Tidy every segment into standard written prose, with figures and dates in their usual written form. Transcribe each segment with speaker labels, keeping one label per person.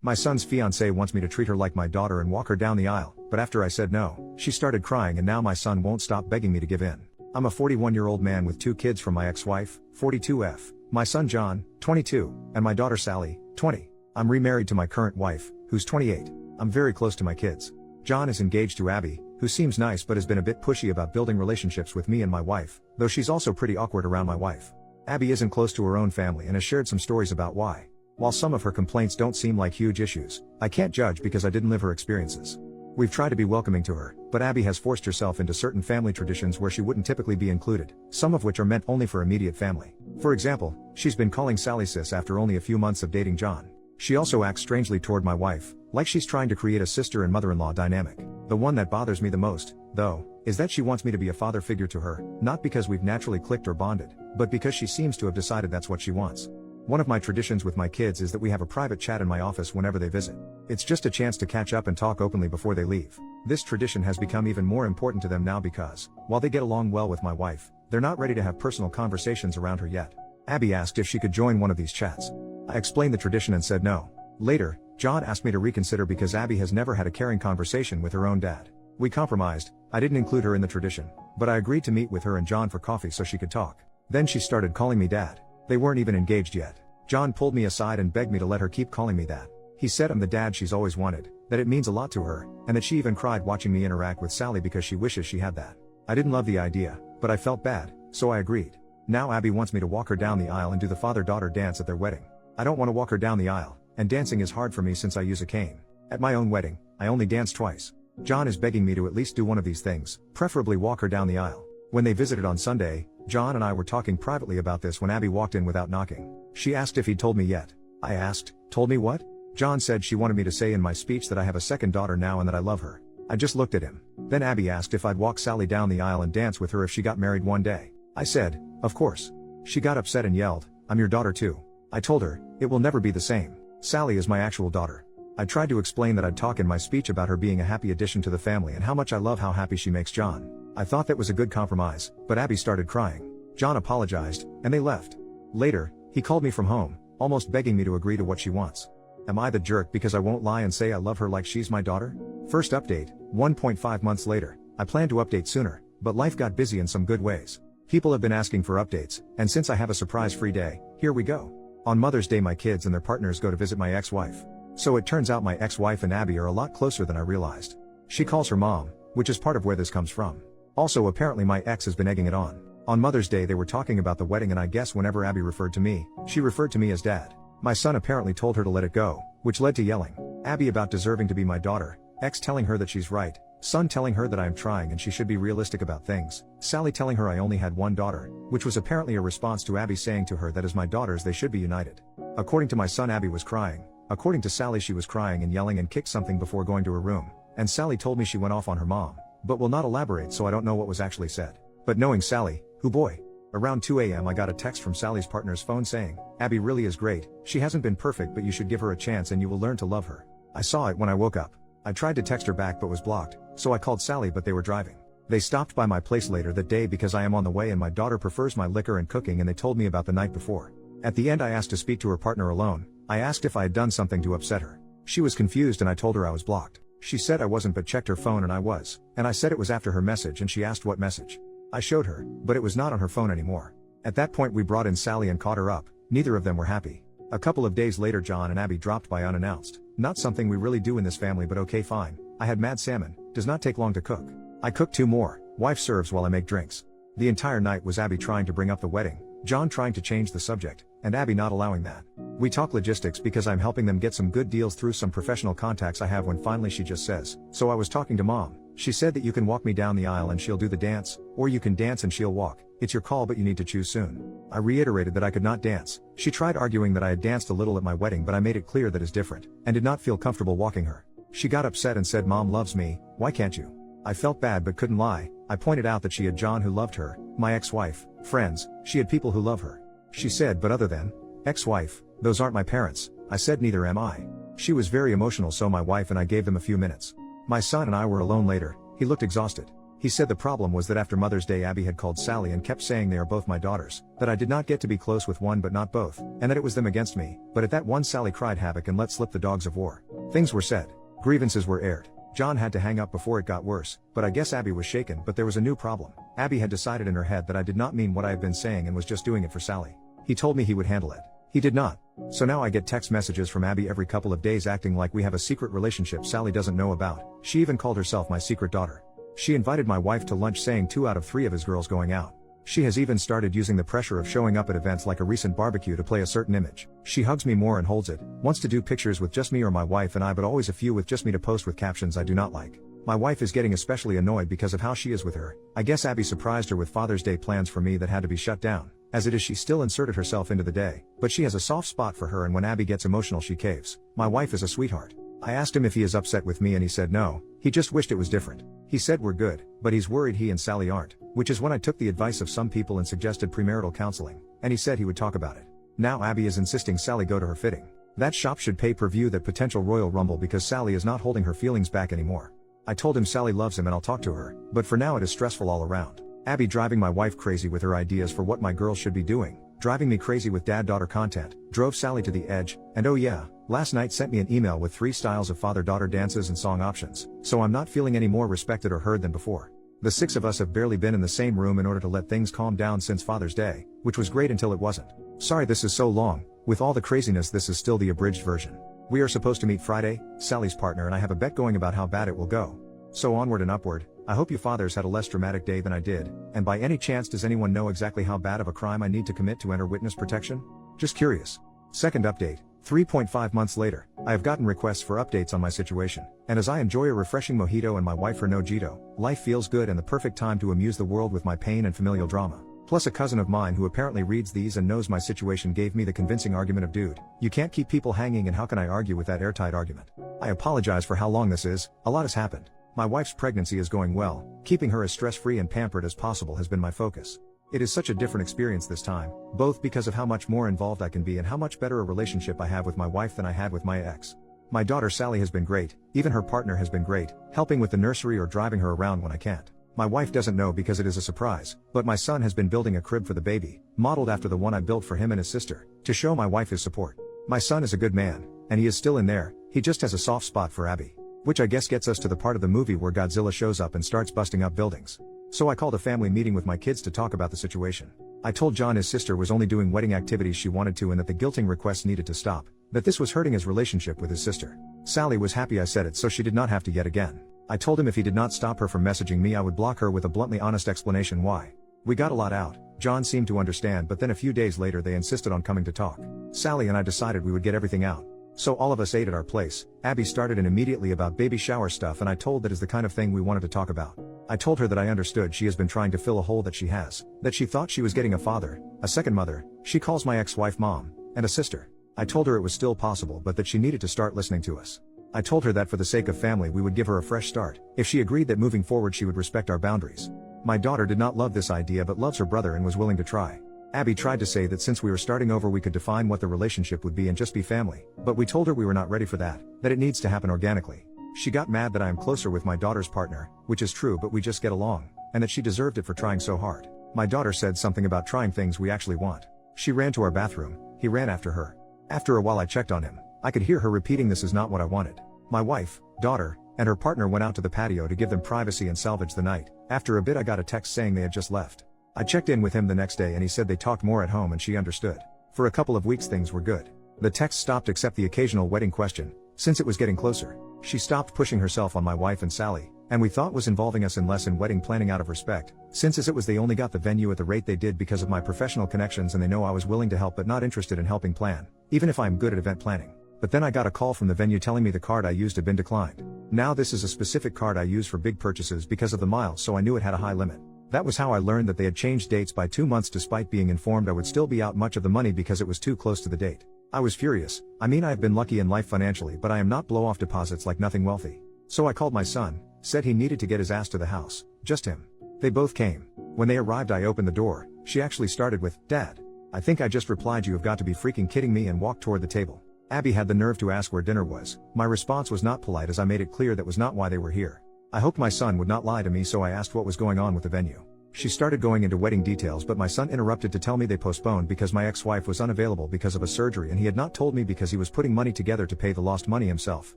Speaker 1: My son's fiancée wants me to treat her like my daughter and walk her down the aisle, but after I said no, she started crying and now my son won't stop begging me to give in. I'm a 41-year-old man with 2 kids from my ex-wife, 42F, my son John, 22, and my daughter Sally, 20. I'm remarried to my current wife, who's 28. I'm very close to my kids. John is engaged to Abby, who seems nice but has been a bit pushy about building relationships with me and my wife, though she's also pretty awkward around my wife. Abby isn't close to her own family and has shared some stories about why. While some of her complaints don't seem like huge issues, I can't judge because I didn't live her experiences. We've tried to be welcoming to her, but Abby has forced herself into certain family traditions where she wouldn't typically be included, some of which are meant only for immediate family. For example, she's been calling Sally sis after only a few months of dating John. She also acts strangely toward my wife, like she's trying to create a sister and mother-in-law dynamic. The one that bothers me the most, though, is that she wants me to be a father figure to her, not because we've naturally clicked or bonded, but because she seems to have decided that's what she wants. One of my traditions with my kids is that we have a private chat in my office whenever they visit. It's just a chance to catch up and talk openly before they leave. This tradition has become even more important to them now because, while they get along well with my wife, they're not ready to have personal conversations around her yet. Abby asked if she could join one of these chats. I explained the tradition and said no. Later, John asked me to reconsider because Abby has never had a caring conversation with her own dad. We compromised. I didn't include her in the tradition, but I agreed to meet with her and John for coffee so she could talk. Then she started calling me dad. They weren't even engaged yet. John pulled me aside and begged me to let her keep calling me that. He said I'm the dad she's always wanted, that it means a lot to her, and that she even cried watching me interact with Sally because she wishes she had that. I didn't love the idea, but I felt bad, so I agreed. Now Abby wants me to walk her down the aisle and do the father-daughter dance at their wedding. I don't want to walk her down the aisle, and dancing is hard for me since I use a cane. At my own wedding, I only danced twice. John is begging me to at least do one of these things, preferably walk her down the aisle. When they visited on Sunday, John and I were talking privately about this when Abby walked in without knocking. She asked if he'd told me yet. I asked, told me what? John said she wanted me to say in my speech that I have a second daughter now and that I love her. I just looked at him. Then Abby asked if I'd walk Sally down the aisle and dance with her if she got married one day. I said, of course. She got upset and yelled, I'm your daughter too. I told her, it will never be the same. Sally is my actual daughter. I tried to explain that I'd talk in my speech about her being a happy addition to the family and how much I love how happy she makes John. I thought that was a good compromise, but Abby started crying. John apologized, and they left. Later, he called me from home, almost begging me to agree to what she wants. Am I the jerk because I won't lie and say I love her like she's my daughter? First update, 1.5 months later. I planned to update sooner, but life got busy in some good ways. People have been asking for updates, and since I have a surprise-free day, here we go. On Mother's Day my kids and their partners go to visit my ex-wife. So it turns out my ex-wife and Abby are a lot closer than I realized. She calls her mom, which is part of where this comes from. Also apparently my ex has been egging it on. On Mother's Day they were talking about the wedding and I guess whenever Abby referred to me, she referred to me as dad. My son apparently told her to let it go, which led to yelling. Abby about deserving to be my daughter, ex telling her that she's right, son telling her that I am trying and she should be realistic about things, Sally telling her I only had one daughter, which was apparently a response to Abby saying to her that as my daughters they should be united. According to my son Abby was crying. According to Sally she was crying and yelling and kicked something before going to her room, and Sally told me she went off on her mom, but will not elaborate so I don't know what was actually said. But knowing Sally, who boy. Around 2 a.m. I got a text from Sally's partner's phone saying, Abby really is great, she hasn't been perfect but you should give her a chance and you will learn to love her. I saw it when I woke up. I tried to text her back but was blocked, so I called Sally but they were driving. They stopped by my place later that day because I am on the way and my daughter prefers my liquor and cooking and they told me about the night before. At the end I asked to speak to her partner alone. I asked if I had done something to upset her. She was confused and I told her I was blocked. She said I wasn't but checked her phone and I was, and I said it was after her message and she asked what message. I showed her, but it was not on her phone anymore. At that point we brought in Sally and caught her up, neither of them were happy. A couple of days later John and Abby dropped by unannounced. Not something we really do in this family but okay fine. I had mad salmon, does not take long to cook. I cooked 2 more, wife serves while I make drinks. The entire night was Abby trying to bring up the wedding, John trying to change the subject, and Abby not allowing that. We talk logistics because I'm helping them get some good deals through some professional contacts I have when finally she just says, so I was talking to mom. She said that you can walk me down the aisle and she'll do the dance, or you can dance and she'll walk. It's your call but you need to choose soon. I reiterated that I could not dance. She tried arguing that I had danced a little at my wedding but I made it clear that is different, and did not feel comfortable walking her. She got upset and said mom loves me, why can't you? I felt bad but couldn't lie. I pointed out that she had John who loved her, my ex-wife, friends, she had people who love her. She said but other than ex-wife, those aren't my parents. I said neither am I. She was very emotional so my wife and I gave them a few minutes. My son and I were alone later. He looked exhausted. He said the problem was that after Mother's Day Abby had called Sally and kept saying they are both my daughters, that I did not get to be close with one but not both, and that it was them against me, but at that one Sally cried havoc and let slip the dogs of war. Things were said. Grievances were aired. John had to hang up before it got worse, but I guess Abby was shaken, but there was a new problem. Abby had decided in her head that I did not mean what I had been saying and was just doing it for Sally. He told me he would handle it. He did not. So now I get text messages from Abby every couple of days acting like we have a secret relationship Sally doesn't know about. She even called herself my secret daughter. She invited my wife to lunch saying 2 out of 3 of his girls going out. She has even started using the pressure of showing up at events like a recent barbecue to play a certain image. She hugs me more and holds it, wants to do pictures with just me or my wife and I, but always a few with just me to post with captions I do not like. My wife is getting especially annoyed because of how she is with her. I guess Abby surprised her with Father's Day plans for me that had to be shut down. As it is, she still inserted herself into the day, but she has a soft spot for her and when Abby gets emotional she caves. My wife is a sweetheart. I asked him if he is upset with me and he said no, he just wished it was different. He said we're good, but he's worried he and Sally aren't, which is when I took the advice of some people and suggested premarital counseling, and he said he would talk about it. Now Abby is insisting Sally go to her fitting. That shop should pay per view that potential Royal Rumble because Sally is not holding her feelings back anymore. I told him Sally loves him and I'll talk to her, but for now it is stressful all around. Abby driving my wife crazy with her ideas for what my girls should be doing, driving me crazy with dad-daughter content, drove Sally to the edge, and oh yeah, last night sent me an email with 3 styles of father-daughter dances and song options, so I'm not feeling any more respected or heard than before. The 6 of us have barely been in the same room in order to let things calm down since Father's Day, which was great until it wasn't. Sorry this is so long, with all the craziness this is still the abridged version. We are supposed to meet Friday, Sally's partner and I have a bet going about how bad it will go. So onward and upward. I hope you fathers had a less dramatic day than I did, and by any chance does anyone know exactly how bad of a crime I need to commit to enter witness protection? Just curious. Second update, 3.5 months later, I have gotten requests for updates on my situation, and as I enjoy a refreshing mojito and my wife her nojito, life feels good and the perfect time to amuse the world with my pain and familial drama. Plus a cousin of mine who apparently reads these and knows my situation gave me the convincing argument of dude, you can't keep people hanging and how can I argue with that airtight argument? I apologize for how long this is, a lot has happened. My wife's pregnancy is going well, keeping her as stress-free and pampered as possible has been my focus. It is such a different experience this time, both because of how much more involved I can be and how much better a relationship I have with my wife than I had with my ex. My daughter Sally has been great, even her partner has been great, helping with the nursery or driving her around when I can't. My wife doesn't know because it is a surprise, but my son has been building a crib for the baby, modeled after the one I built for him and his sister, to show my wife his support. My son is a good man, and he is still in there, he just has a soft spot for Abby. Which I guess gets us to the part of the movie where Godzilla shows up and starts busting up buildings. So I called a family meeting with my kids to talk about the situation. I told John his sister was only doing wedding activities she wanted to and that the guilting requests needed to stop, that this was hurting his relationship with his sister. Sally was happy I said it so she did not have to yet again. I told him if he did not stop her from messaging me I would block her with a bluntly honest explanation why. We got a lot out, John seemed to understand but then a few days later they insisted on coming to talk. Sally and I decided we would get everything out. So all of us ate at our place. Abby started in immediately about baby shower stuff and I told that is the kind of thing we wanted to talk about. I told her that I understood she has been trying to fill a hole that she has, that she thought she was getting a father, a second mother, she calls my ex-wife mom, and a sister. I told her it was still possible but that she needed to start listening to us. I told her that for the sake of family we would give her a fresh start, if she agreed that moving forward she would respect our boundaries. My daughter did not love this idea but loves her brother and was willing to try. Abby tried to say that since we were starting over we could define what the relationship would be and just be family, but we told her we were not ready for that it needs to happen organically. She got mad that I am closer with my daughter's partner, which is true but we just get along, and that she deserved it for trying so hard. My daughter said something about trying things we actually want. She ran to our bathroom, he ran after her. After a while I checked on him, I could hear her repeating this is not what I wanted. My wife, daughter, and her partner went out to the patio to give them privacy and salvage the night. After a bit I got a text saying they had just left. I checked in with him the next day and he said they talked more at home and she understood. For a couple of weeks things were good. The text stopped except the occasional wedding question, since it was getting closer. She stopped pushing herself on my wife and Sally, and we thought was involving us in less in wedding planning out of respect, since as it was they only got the venue at the rate they did because of my professional connections and they know I was willing to help but not interested in helping plan, even if I'm good at event planning. But then I got a call from the venue telling me the card I used had been declined. Now this is a specific card I use for big purchases because of the miles so I knew it had a high limit. That was how I learned that they had changed dates by 2 months despite being informed I would still be out much of the money because it was too close to the date. I was furious. I mean I have been lucky in life financially but I am not blow off deposits like nothing wealthy. So I called my son, said he needed to get his ass to the house, just him. They both came. When they arrived I opened the door, she actually started with, "Dad." I think I just replied you have got to be freaking kidding me and walked toward the table. Abby had the nerve to ask where dinner was. My response was not polite as I made it clear that was not why they were here. I hoped my son would not lie to me, so I asked what was going on with the venue. She started going into wedding details, but my son interrupted to tell me they postponed because my ex-wife was unavailable because of a surgery, and he had not told me because he was putting money together to pay the lost money himself,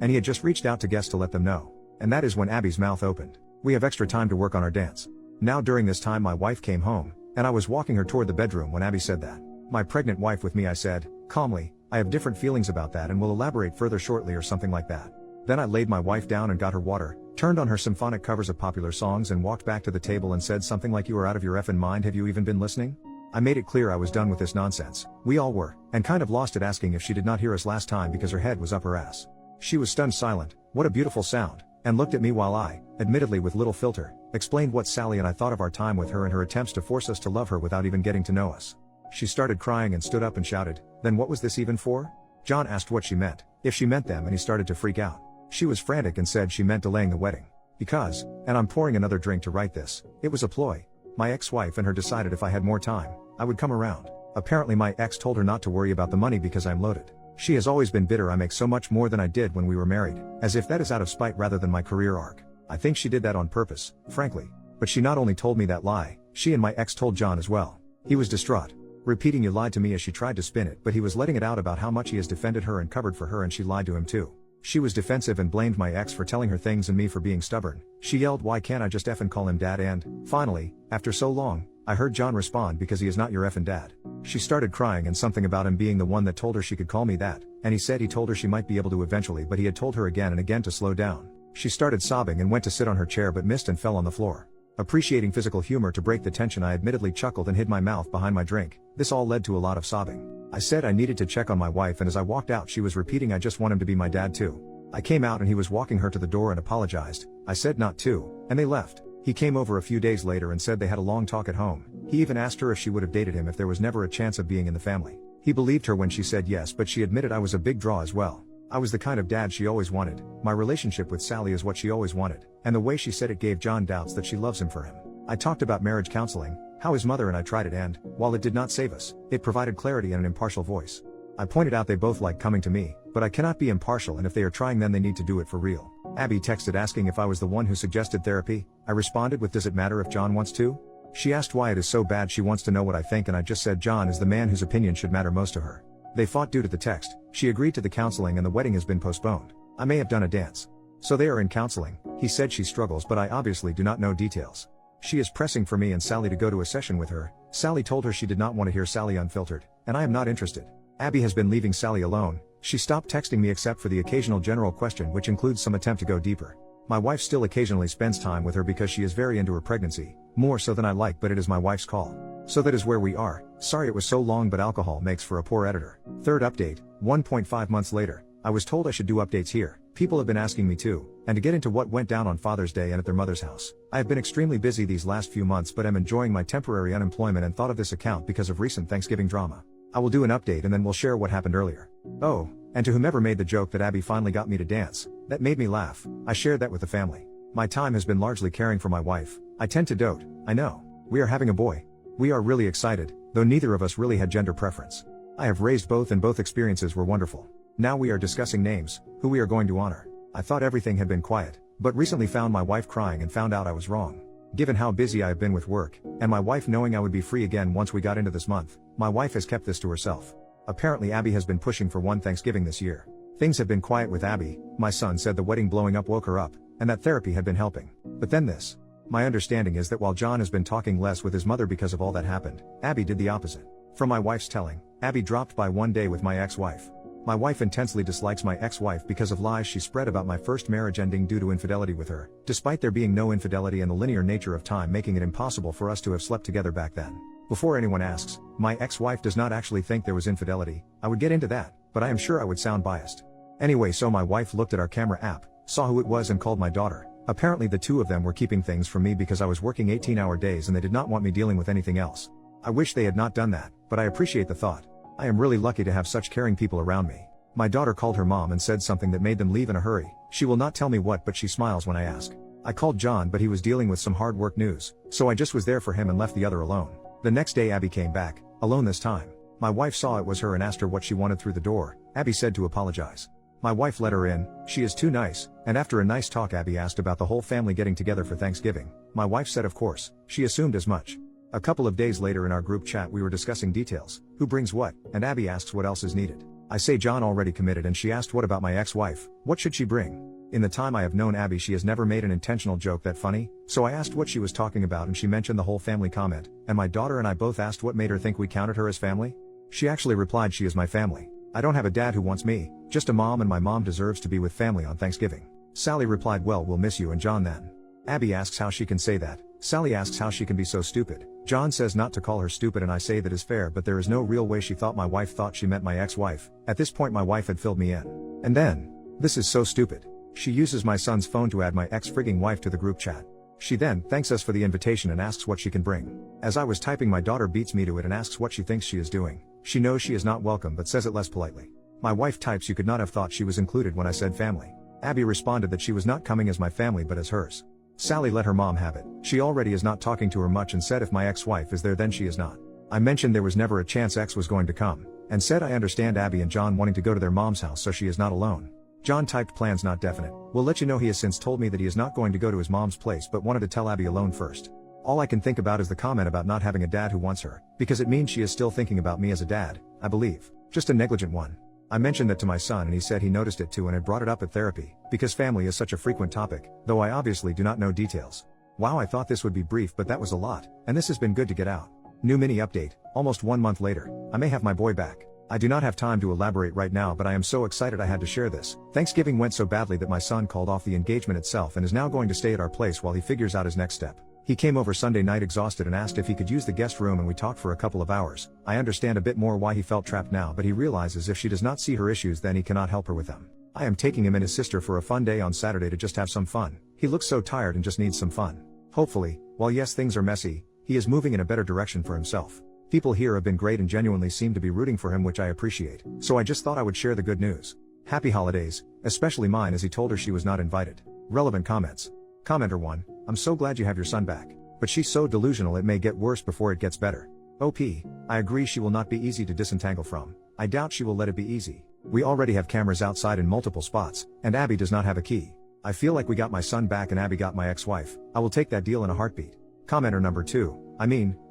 Speaker 1: and he had just reached out to guests to let them know. And that is when Abby's mouth opened. We have extra time to work on our dance. Now during this time my wife came home, and I was walking her toward the bedroom when Abby said that. My pregnant wife with me, I said, calmly, I have different feelings about that and will elaborate further shortly, or something like that. Then I laid my wife down and got her water, turned on her symphonic covers of popular songs, and walked back to the table and said something like, "You are out of your effing mind, have you even been listening?" I made it clear I was done with this nonsense. We all were, and kind of lost it, asking if she did not hear us last time because her head was up her ass. She was stunned silent, what a beautiful sound, and looked at me while I, admittedly with little filter, explained what Sally and I thought of our time with her and her attempts to force us to love her without even getting to know us. She started crying and stood up and shouted, "Then what was this even for?" John asked what she meant, if she meant them, and he started to freak out. She was frantic and said she meant delaying the wedding. Because, and I'm pouring another drink to write this, it was a ploy. My ex-wife and her decided if I had more time, I would come around. Apparently my ex told her not to worry about the money because I'm loaded. She has always been bitter I make so much more than I did when we were married, as if that is out of spite rather than my career arc. I think she did that on purpose, frankly. But she not only told me that lie, she and my ex told John as well. He was distraught, repeating "you lied to me" as she tried to spin it, but he was letting it out about how much he has defended her and covered for her, and she lied to him too. She was defensive and blamed my ex for telling her things and me for being stubborn. She yelled, "Why can't I just effing call him dad?" And, finally, after so long, I heard John respond, "Because he is not your effing dad." She started crying and something about him being the one that told her she could call me that, and he said he told her she might be able to eventually, but he had told her again and again to slow down. She started sobbing and went to sit on her chair but missed and fell on the floor. Appreciating physical humor to break the tension, I admittedly chuckled and hid my mouth behind my drink. This all led to a lot of sobbing. I said I needed to check on my wife, and as I walked out she was repeating, "I just want him to be my dad too." I came out and he was walking her to the door and apologized. I said not to, and they left. He came over a few days later and said they had a long talk at home. He even asked her if she would have dated him if there was never a chance of being in the family. He believed her when she said yes, but she admitted I was a big draw as well. I was the kind of dad she always wanted. My relationship with Sally is what she always wanted, and the way she said it gave John doubts that she loves him for him. I talked about marriage counseling, how his mother and I tried it, and, while it did not save us, it provided clarity and an impartial voice. I pointed out they both like coming to me, but I cannot be impartial, and if they are trying then they need to do it for real. Abby texted asking if I was the one who suggested therapy. I responded with, "Does it matter if John wants to?" She asked why it is so bad she wants to know what I think, and I just said John is the man whose opinion should matter most to her. They fought due to the text. She agreed to the counseling and the wedding has been postponed. I may have done a dance. So they are in counseling. He said she struggles, but I obviously do not know details. She is pressing for me and Sally to go to a session with her. Sally told her she did not want to hear Sally unfiltered, and I am not interested. Abby has been leaving Sally alone. She stopped texting me except for the occasional general question, which includes some attempt to go deeper. My wife still occasionally spends time with her because she is very into her pregnancy, more so than I like, but it is my wife's call. So that is where we are. Sorry it was so long, but alcohol makes for a poor editor. Third update, 1.5 months later. I was told I should do updates here. People have been asking me to, and to get into what went down on Father's Day and at their mother's house. I have been extremely busy these last few months, but am enjoying my temporary unemployment and thought of this account because of recent Thanksgiving drama. I will do an update and then we'll share what happened earlier. Oh, and to whomever made the joke that Abby finally got me to dance, that made me laugh. I shared that with the family. My time has been largely caring for my wife. I tend to dote, I know. We are having a boy. We are really excited, though neither of us really had gender preference. I have raised both and both experiences were wonderful. Now we are discussing names, who we are going to honor. I thought everything had been quiet, but recently found my wife crying and found out I was wrong. Given how busy I have been with work, and my wife knowing I would be free again once we got into this month, my wife has kept this to herself. Apparently Abby has been pushing for one Thanksgiving this year. Things have been quiet with Abby. My son said the wedding blowing up woke her up, and that therapy had been helping. But then this. My understanding is that while John has been talking less with his mother because of all that happened, Abby did the opposite. From my wife's telling, Abby dropped by one day with my ex-wife. My wife intensely dislikes my ex-wife because of lies she spread about my first marriage ending due to infidelity with her, despite there being no infidelity and the linear nature of time making it impossible for us to have slept together back then. Before anyone asks, my ex-wife does not actually think there was infidelity. I would get into that, but I am sure I would sound biased. Anyway, so my wife looked at our camera app, saw who it was and called my daughter. Apparently the two of them were keeping things from me because I was working 18-hour days and they did not want me dealing with anything else. I wish they had not done that, but I appreciate the thought. I am really lucky to have such caring people around me. My daughter called her mom and said something that made them leave in a hurry. She will not tell me what, but she smiles when I ask. I called John, but he was dealing with some hard work news, so I just was there for him and left the other alone. The next day Abby came back, alone this time. My wife saw it was her and asked her what she wanted through the door. Abby said to apologize. My wife let her in, she is too nice, and after a nice talk Abby asked about the whole family getting together for Thanksgiving. My wife said of course, she assumed as much. A couple of days later in our group chat we were discussing details, who brings what, and Abby asks what else is needed. I say John already committed and she asked what about my ex-wife, what should she bring? In the time I have known Abby she has never made an intentional joke that funny, so I asked what she was talking about and she mentioned the whole family comment, and my daughter and I both asked what made her think we counted her as family? She actually replied she is my family. I don't have a dad who wants me, just a mom and my mom deserves to be with family on Thanksgiving. Sally replied well we'll miss you and John then. Abby asks how she can say that. Sally asks how she can be so stupid. John says not to call her stupid and I say that is fair but there is no real way she thought my wife thought she meant my ex-wife. At this point my wife had filled me in. And then, this is so stupid. She uses my son's phone to add my ex-frigging wife to the group chat. She then thanks us for the invitation and asks what she can bring. As I was typing my daughter beats me to it and asks what she thinks she is doing. She knows she is not welcome but says it less politely. My wife types you could not have thought she was included when I said family. Abby responded that she was not coming as my family but as hers. Sally let her mom have it. She already is not talking to her much and said if my ex-wife is there then she is not. I mentioned there was never a chance X was going to come, and said I understand Abby and John wanting to go to their mom's house so she is not alone. John typed plans not definite. We'll let you know he has since told me that he is not going to go to his mom's place but wanted to tell Abby alone first. All I can think about is the comment about not having a dad who wants her, because it means she is still thinking about me as a dad, I believe. Just a negligent one. I mentioned that to my son and he said he noticed it too and had brought it up at therapy, because family is such a frequent topic, though I obviously do not know details. Wow, I thought this would be brief but that was a lot, and this has been good to get out. New mini update, almost 1 month later, I may have my boy back. I do not have time to elaborate right now but I am so excited I had to share this. Thanksgiving went so badly that my son called off the engagement itself and is now going to stay at our place while he figures out his next step. He came over Sunday night exhausted and asked if he could use the guest room and we talked for a couple of hours. I understand a bit more why he felt trapped now but he realizes if she does not see her issues then he cannot help her with them. I am taking him and his sister for a fun day on Saturday to just have some fun. He looks so tired and just needs some fun. Hopefully, while yes things are messy, he is moving in a better direction for himself. People here have been great and genuinely seem to be rooting for him which I appreciate, so I just thought I would share the good news. Happy holidays, especially mine as he told her she was not invited. Relevant comments. Commenter 1, I'm so glad you have your son back. But she's so delusional it may get worse before it gets better. OP, I agree she will not be easy to disentangle from. I doubt she will let it be easy. We already have cameras outside in multiple spots, and Abby does not have a key. I feel like we got my son back and Abby got my ex-wife. I will take that deal in a heartbeat. Commenter number 2,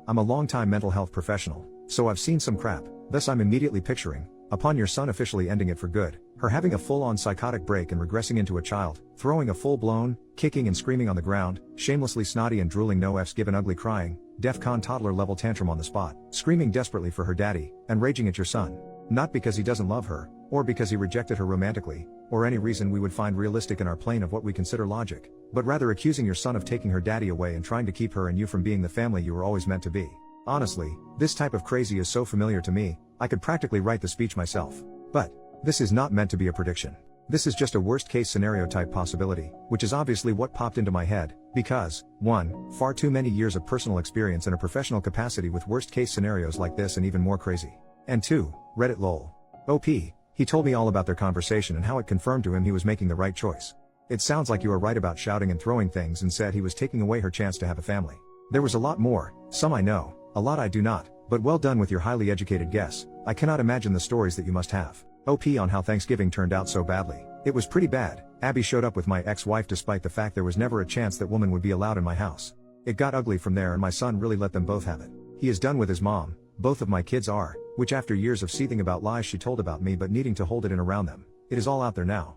Speaker 1: I'm a long-time mental health professional, so I've seen some crap, thus I'm immediately picturing, upon your son officially ending it for good, her having a full-on psychotic break and regressing into a child, throwing a full-blown, kicking and screaming on the ground, shamelessly snotty and drooling no F's given ugly crying, DEFCON toddler level tantrum on the spot, screaming desperately for her daddy, and raging at your son. Not because he doesn't love her, or because he rejected her romantically, or any reason we would find realistic in our plane of what we consider logic, but rather accusing your son of taking her daddy away and trying to keep her and you from being the family you were always meant to be. Honestly, this type of crazy is so familiar to me, I could practically write the speech myself. But this is not meant to be a prediction. This is just a worst-case scenario type possibility, which is obviously what popped into my head, because, 1, far too many years of personal experience in a professional capacity with worst-case scenarios like this and even more crazy. And 2, Reddit lol. OP, he told me all about their conversation and how it confirmed to him he was making the right choice. It sounds like you are right about shouting and throwing things and said he was taking away her chance to have a family. There was a lot more, some I know, a lot I do not, but well done with your highly educated guess. I cannot imagine the stories that you must have. OP on how Thanksgiving turned out so badly. It was pretty bad. Abby showed up with my ex-wife despite the fact there was never a chance that woman would be allowed in my house. It got ugly from there and my son really let them both have it. He is done with his mom, both of my kids are, which after years of seething about lies she told about me but needing to hold it in around them, it is all out there now.